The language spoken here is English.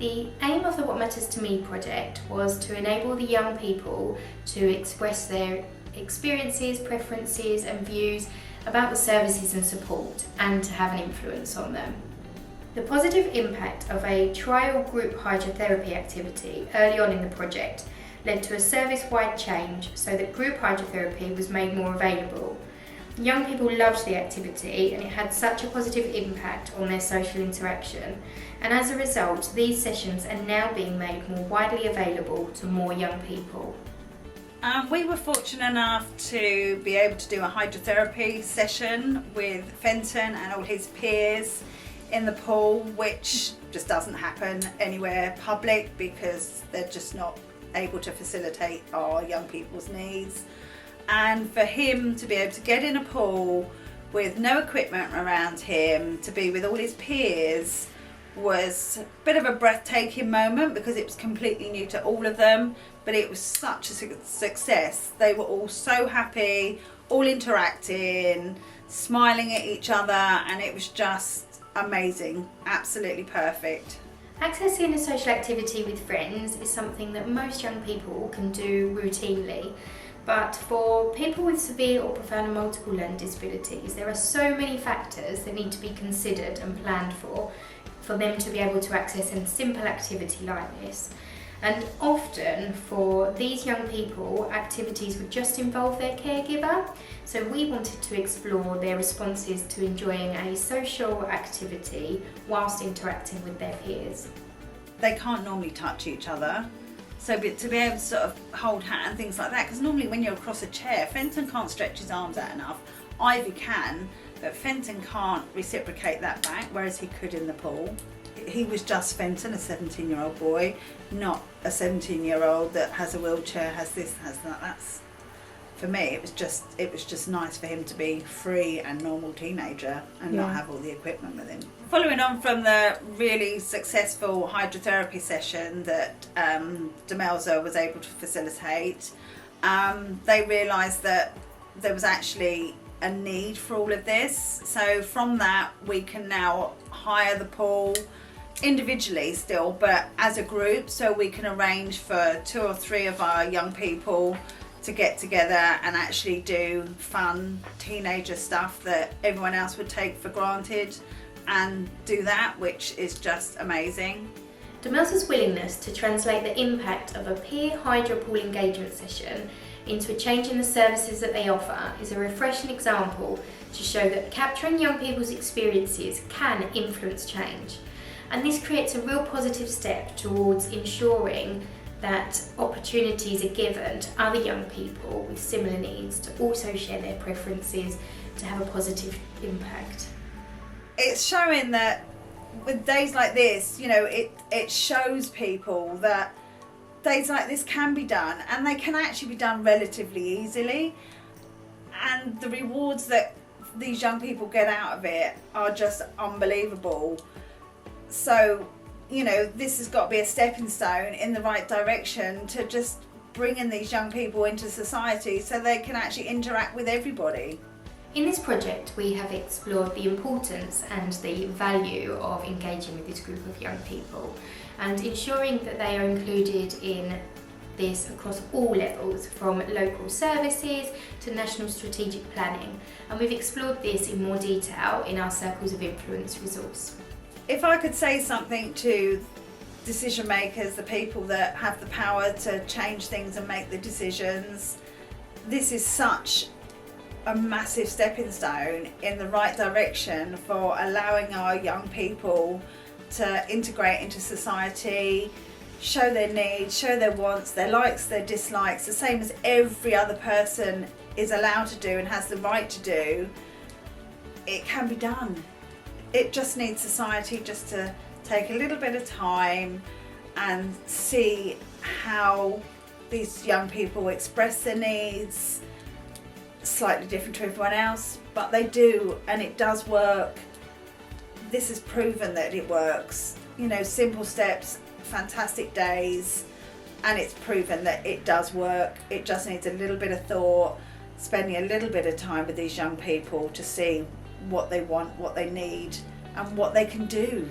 The aim of the What Matters to Me project was to enable the young people to express their experiences, preferences and views about the services and support, and to have an influence on them. The positive impact of a trial group hydrotherapy activity early on in the project led to a service-wide change so that group hydrotherapy was made more available. Young people loved the activity and it had such a positive impact on their social interaction, and as a result these sessions are now being made more widely available to more young people. We were fortunate enough to be able to do a hydrotherapy session with Fenton and all his peers in the pool, which just doesn't happen anywhere public because they're just not able to facilitate our young people's needs. And for him to be able to get in a pool with no equipment around him, to be with all his peers, was a bit of a breathtaking moment because it was completely new to all of them, but it was such a success. They were all so happy, all interacting, smiling at each other, and it was just amazing, absolutely perfect. Accessing a social activity with friends is something that most young people can do routinely, but for people with severe or profound and multiple learning disabilities, there are so many factors that need to be considered and planned for them to be able to access a simple activity like this. And often for these young people, activities would just involve their caregiver, so we wanted to explore their responses to enjoying a social activity whilst interacting with their peers. They can't normally touch each other, so to be able to sort of hold hand and things like that, because normally when you're across a chair, Fenton can't stretch his arms out enough. Ivy can, but Fenton can't reciprocate that back, whereas he could in the pool. He was just Fenton, a 17-year-old boy, not a 17-year-old that has a wheelchair, has this, has that. That's, for me, it was just nice for him to be free and normal teenager and not have all the equipment with him. Following on from the really successful hydrotherapy session that Demelza was able to facilitate, they realised that there was actually a need for all of this. So from that we can now hire the pool individually still, but as a group, so we can arrange for 2 or 3 of our young people to get together and actually do fun teenager stuff that everyone else would take for granted and do that, which is just amazing. Demelza's willingness to translate the impact of a peer hydro pool engagement session into a change in the services that they offer is a refreshing example to show that capturing young people's experiences can influence change. And this creates a real positive step towards ensuring that opportunities are given to other young people with similar needs to also share their preferences to have a positive impact. It's showing that with days like this, you know, it shows people that days like this can be done, and they can actually be done relatively easily, and the rewards that these young people get out of it are just unbelievable. So, you know, this has got to be a stepping stone in the right direction to just bringing these young people into society so they can actually interact with everybody. In this project, we have explored the importance and the value of engaging with this group of young people and ensuring that they are included in this across all levels, from local services to national strategic planning. And we've explored this in more detail in our Circles of Influence resource. If I could say something to decision makers, the people that have the power to change things and make the decisions, this is such a massive stepping stone in the right direction for allowing our young people to integrate into society, show their needs, show their wants, their likes, their dislikes, the same as every other person is allowed to do and has the right to do. It can be done. It just needs society just to take a little bit of time and see how these young people express their needs. Slightly different to everyone else, but they do, and it does work. This has proven that it works. You know, simple steps, fantastic days, and it's proven that it does work. It just needs a little bit of thought, spending a little bit of time with these young people to see what they want, what they need, and what they can do.